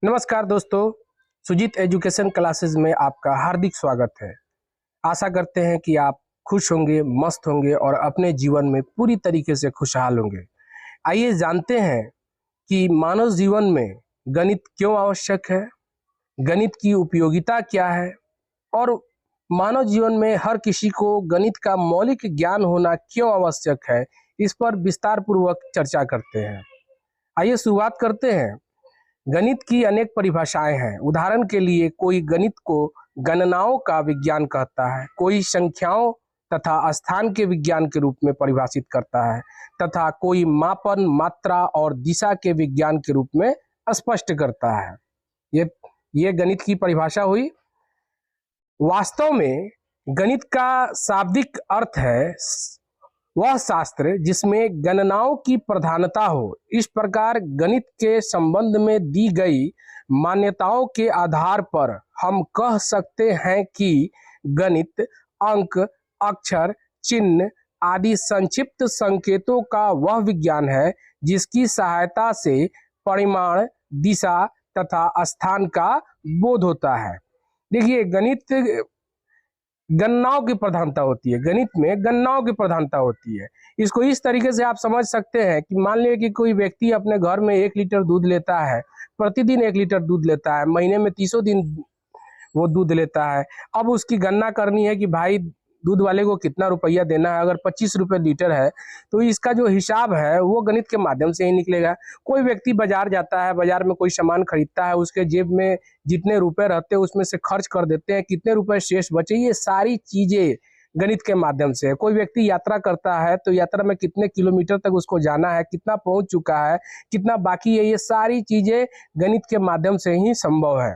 नमस्कार दोस्तों, Sujit education classes में आपका हार्दिक स्वागत है। आशा करते हैं कि आप खुश होंगे, मस्त होंगे और अपने जीवन में पूरी तरीके से खुशहाल होंगे। आइए जानते हैं कि मानव जीवन में गणित क्यों आवश्यक है, गणित की उपयोगिता क्या है और मानव जीवन में हर किसी को गणित का मौलिक ज्ञान होना क्यों आवश्यक है। इस पर विस्तार पूर्वक चर्चा करते हैं। आइए शुरुआत करते हैं। गणित की अनेक परिभाषाएं हैं। उदाहरण के लिए कोई गणित को गणनाओं का विज्ञान कहता है, कोई संख्याओं तथा स्थान के विज्ञान के रूप में परिभाषित करता है तथा कोई मापन, मात्रा और दिशा के विज्ञान के रूप में स्पष्ट करता है। ये गणित की परिभाषा हुई। वास्तव में गणित का शाब्दिक अर्थ है वह शास्त्र जिसमें गणनाओं की प्रधानता हो। इस प्रकार गणित के संबंध में दी गई मान्यताओं के आधार पर हम कह सकते हैं कि गणित अंक, अक्षर, चिन्ह आदि संक्षिप्त संकेतों का वह विज्ञान है जिसकी सहायता से परिमाण, दिशा तथा स्थान का बोध होता है। देखिए, गणित गणनाओं की प्रधानता होती है। गणित में गणनाओं की प्रधानता होती है। इसको इस तरीके से आप समझ सकते हैं कि मान लीजिए कि कोई व्यक्ति अपने घर में 1 लीटर दूध लेता है, प्रतिदिन 1 लीटर दूध लेता है, महीने में 30 दिन वो दूध लेता है। अब उसकी गणना करनी है कि भाई दूध वाले को कितना रुपया देना है। अगर 25 रुपये लीटर है तो इसका जो हिसाब है वो गणित के माध्यम से ही निकलेगा। कोई व्यक्ति बाजार जाता है, बाजार में कोई सामान खरीदता है, उसके जेब में जितने रुपए रहते हैं उसमें से खर्च कर देते हैं, कितने रुपए शेष बचे, ये सारी चीजें गणित के माध्यम से है। कोई व्यक्ति यात्रा करता है तो यात्रा में कितने किलोमीटर तक उसको जाना है, कितना पहुंच चुका है, कितना बाकी है, ये सारी चीजें गणित के माध्यम से ही संभव है।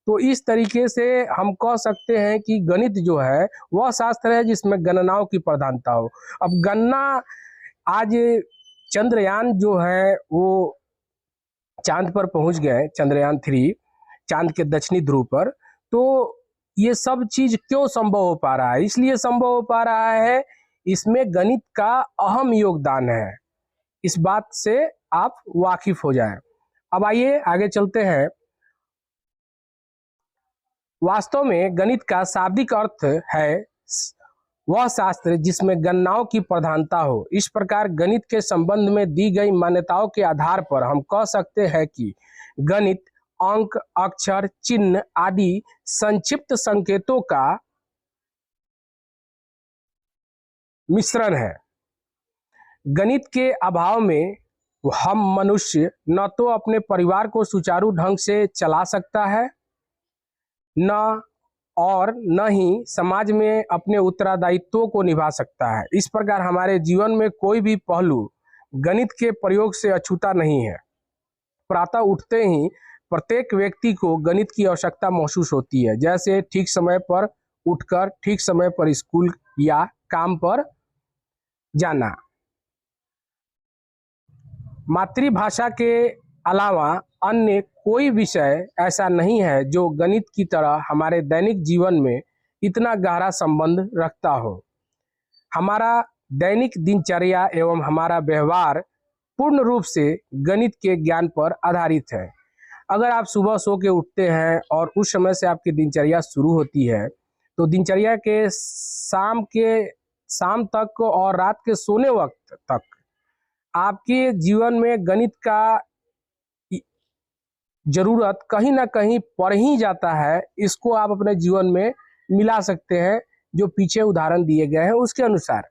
तो इस तरीके से हम कह सकते हैं कि गणित जो है वह शास्त्र है जिसमें गणनाओं की प्रधानता हो। अब गणना, आज चंद्रयान जो है वो चांद पर पहुंच गए, चंद्रयान 3 चांद के दक्षिणी ध्रुव पर। तो ये सब चीज क्यों संभव हो पा रहा है? इसलिए संभव हो पा रहा है, इसमें गणित का अहम योगदान है। इस बात से आप वाकिफ हो जाएं। अब आइए आगे चलते हैं। वास्तव में गणित का शाब्दिक अर्थ है वह शास्त्र जिसमें गणनाओं की प्रधानता हो। इस प्रकार गणित के संबंध में दी गई मान्यताओं के आधार पर हम कह सकते हैं कि गणित अंक, अक्षर, चिन्ह आदि संक्षिप्त संकेतों का मिश्रण है। गणित के अभाव में हम मनुष्य न तो अपने परिवार को सुचारू ढंग से चला सकता है, न ही समाज में अपने उत्तरदायित्वों को निभा सकता है। इस प्रकार हमारे जीवन में कोई भी पहलू गणित के प्रयोग से अछूता नहीं है। प्रातः उठते ही प्रत्येक व्यक्ति को गणित की आवश्यकता महसूस होती है, जैसे ठीक समय पर उठकर ठीक समय पर स्कूल या काम पर जाना। मातृभाषा के अलावा अन्य कोई विषय ऐसा नहीं है जो गणित की तरह हमारे दैनिक जीवन में इतना गहरा संबंध रखता हो। हमारा दैनिक दिनचर्या एवं हमारा व्यवहार पूर्ण रूप से गणित के ज्ञान पर आधारित है। अगर आप सुबह सो के उठते हैं और उस समय से आपकी दिनचर्या शुरू होती है तो दिनचर्या के शाम तक और रात के सोने वक्त तक आपके जीवन में गणित का जरूरत कहीं ना कहीं पड़ ही जाता है। इसको आप अपने जीवन में मिला सकते हैं जो पीछे उदाहरण दिए गए हैं उसके अनुसार।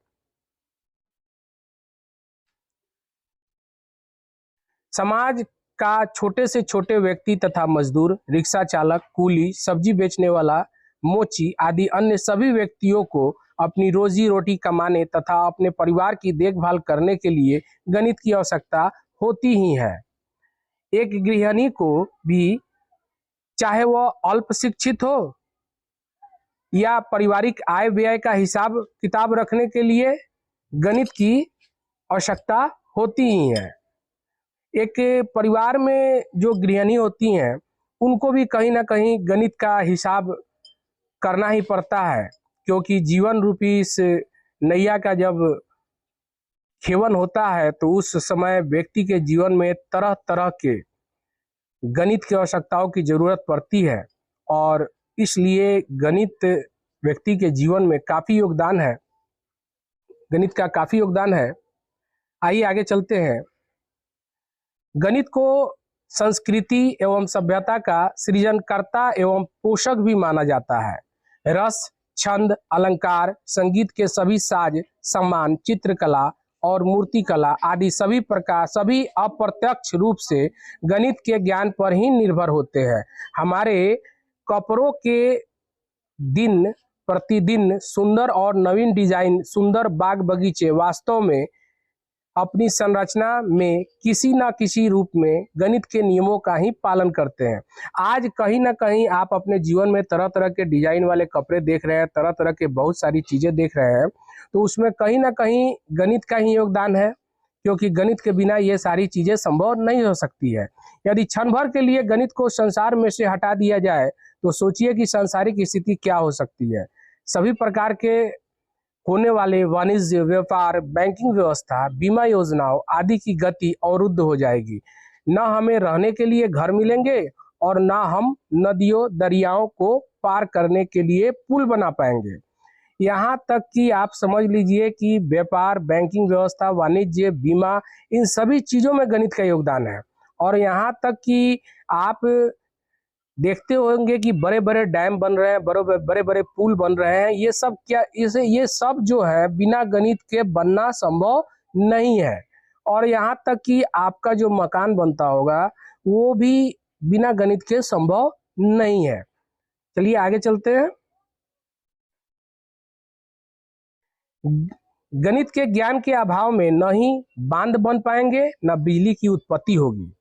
समाज का छोटे से छोटे व्यक्ति तथा मजदूर, रिक्शा चालक, कूली, सब्जी बेचने वाला, मोची आदि अन्य सभी व्यक्तियों को अपनी रोजी रोटी कमाने तथा अपने परिवार की देखभाल करने के लिए गणित की आवश्यकता होती ही है। एक गृहिणी को भी, चाहे वह अल्प शिक्षित हो या पारिवारिक आय व्यय का हिसाब किताब रखने के लिए गणित की आवश्यकता होती ही है। एक परिवार में जो गृहिणी होती हैं उनको भी कहीं ना कहीं गणित का हिसाब करना ही पड़ता है, क्योंकि जीवन रूपी इस नैया का जब खेवन होता है तो उस समय व्यक्ति के जीवन में तरह तरह के गणित की आवश्यकताओं की जरूरत पड़ती है और इसलिए गणित व्यक्ति के जीवन में काफी योगदान है, गणित का काफी योगदान है। आइए आगे चलते हैं। गणित को संस्कृति एवं सभ्यता का सृजनकर्ता एवं पोषक भी माना जाता है। रस, छंद, अलंकार, संगीत के सभी साज, सम्मान, चित्रकला और मूर्तिकला आदि सभी अप्रत्यक्ष रूप से गणित के ज्ञान पर ही निर्भर होते हैं। हमारे कपड़ों के दिन प्रतिदिन सुंदर और नवीन डिजाइन, सुंदर बाग बगीचे वास्तव में अपनी संरचना में किसी न किसी रूप में गणित के नियमों का ही पालन करते हैं। आज कहीं ना कहीं आप अपने जीवन में तरह तरह के डिजाइन वाले कपड़े देख रहे हैं, तरह तरह के बहुत सारी चीजें देख रहे हैं, तो उसमें कहीं ना कहीं गणित का ही योगदान है, क्योंकि गणित के बिना ये सारी चीजें संभव नहीं हो सकती है। यदि क्षण भर के लिए गणित को संसार में से हटा दिया जाए तो सोचिए कि सांसारिक स्थिति क्या हो सकती है। सभी प्रकार के होने वाले वाणिज्य, व्यापार, बैंकिंग व्यवस्था, बीमा योजनाओं आदि की गति अवरुद्ध हो जाएगी। न हमें रहने के लिए घर मिलेंगे और न हम नदियों दरियाओं को पार करने के लिए पुल बना पाएंगे। यहाँ तक कि आप समझ लीजिए कि व्यापार, बैंकिंग व्यवस्था, वाणिज्य, बीमा, इन सभी चीजों में गणित का योगदान है। और यहाँ तक कि आप देखते होंगे कि बड़े बड़े डैम बन रहे हैं, बड़े बड़े पुल बन रहे हैं, ये सब जो है बिना गणित के बनना संभव नहीं है। और यहाँ तक कि आपका जो मकान बनता होगा वो भी बिना गणित के संभव नहीं है। चलिए आगे चलते हैं। गणित के ज्ञान के अभाव में न ही बांध बन पाएंगे, न बिजली की उत्पत्ति होगी।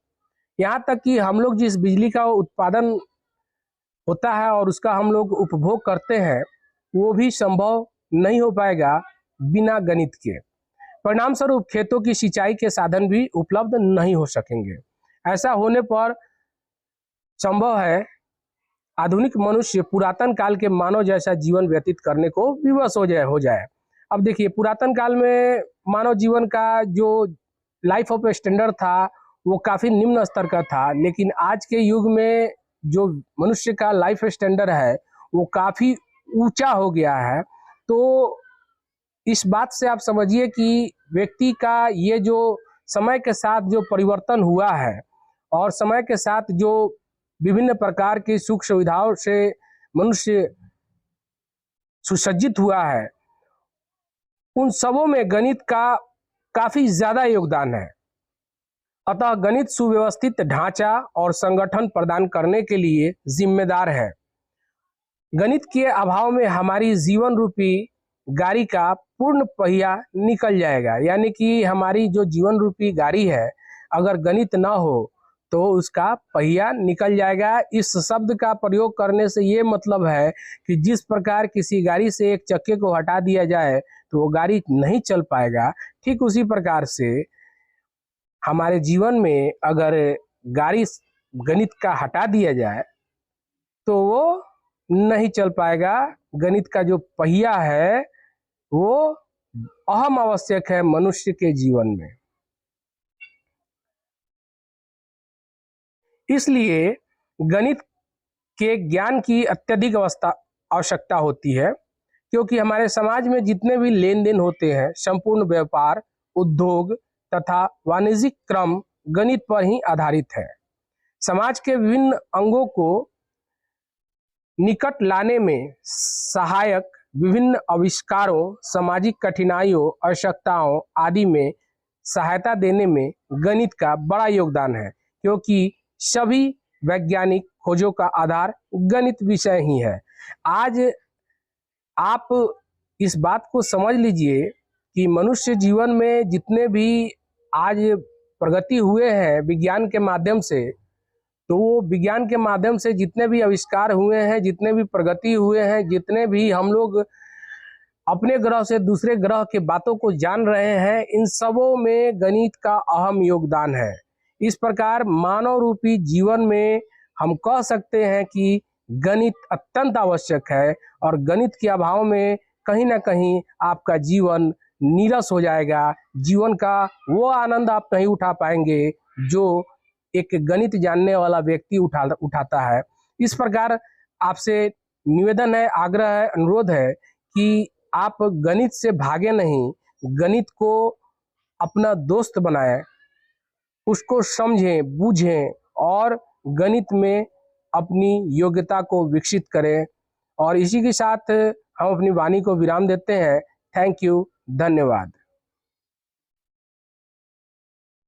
यहाँ तक कि हम लोग जिस बिजली का उत्पादन होता है और उसका हम लोग उपभोग करते हैं वो भी संभव नहीं हो पाएगा बिना गणित के। परिणाम स्वरूप खेतों की सिंचाई के साधन भी उपलब्ध नहीं हो सकेंगे। ऐसा होने पर संभव है आधुनिक मनुष्य पुरातन काल के मानव जैसा जीवन व्यतीत करने को विवश हो जाए। अब देखिए, पुरातन काल में मानव जीवन का जो लाइफ ऑफ स्टैंडर्ड था वो काफी निम्न स्तर का था, लेकिन आज के युग में जो मनुष्य का लाइफ स्टैंडर्ड है वो काफी ऊंचा हो गया है। तो इस बात से आप समझिए कि व्यक्ति का ये जो समय के साथ जो परिवर्तन हुआ है और समय के साथ जो विभिन्न प्रकार की सुख सुविधाओं से मनुष्य सुसज्जित हुआ है, उन सबों में गणित का काफी ज्यादा योगदान है। अतः गणित सुव्यवस्थित ढांचा और संगठन प्रदान करने के लिए जिम्मेदार है। गणित के अभाव में हमारी जीवन रूपी गाड़ी का पूर्ण पहिया निकल जाएगा। यानी कि हमारी जो जीवन रूपी गाड़ी है, अगर गणित ना हो तो उसका पहिया निकल जाएगा। इस शब्द का प्रयोग करने से ये मतलब है कि जिस प्रकार किसी गाड़ी से एक चक्के को हटा दिया जाए तो वो गाड़ी नहीं चल पाएगा, ठीक उसी प्रकार से हमारे जीवन में अगर गाड़ी गणित का हटा दिया जाए तो वो नहीं चल पाएगा। गणित का जो पहिया है वो अहम आवश्यक है मनुष्य के जीवन में। इसलिए गणित के ज्ञान की अत्यधिक आवश्यकता होती है, क्योंकि हमारे समाज में जितने भी लेन देन होते हैं, संपूर्ण व्यापार, उद्योग तथा वाणिज्यिक क्रम गणित पर ही आधारित है। समाज के विभिन्न अंगों को निकट लाने में सहायक विभिन्न आविष्कारों, सामाजिक कठिनाइयों, आवश्यकताओं आदि में सहायता देने में गणित का बड़ा योगदान है, क्योंकि सभी वैज्ञानिक खोजों का आधार गणित विषय ही है। आज आप इस बात को समझ लीजिए कि मनुष्य जीवन में जितने भी आज प्रगति हुए हैं विज्ञान के माध्यम से, तो वो विज्ञान के माध्यम से जितने भी आविष्कार हुए हैं, जितने भी प्रगति हुए हैं, जितने भी हम लोग अपने ग्रह से दूसरे ग्रह के बातों को जान रहे हैं, इन सबों में गणित का अहम योगदान है। इस प्रकार मानव रूपी जीवन में हम कह सकते हैं कि गणित अत्यंत आवश्यक है, और गणित के अभाव में कहीं ना कहीं आपका जीवन नीरस हो जाएगा। जीवन का वो आनंद आप नहीं उठा पाएंगे जो एक गणित जानने वाला व्यक्ति उठाता है। इस प्रकार आपसे निवेदन है, आग्रह है, अनुरोध है कि आप गणित से भागे नहीं, गणित को अपना दोस्त बनाएं, उसको समझें, बूझें और गणित में अपनी योग्यता को विकसित करें। और इसी के साथ हम अपनी वाणी को विराम देते हैं। थैंक यू, धन्यवाद।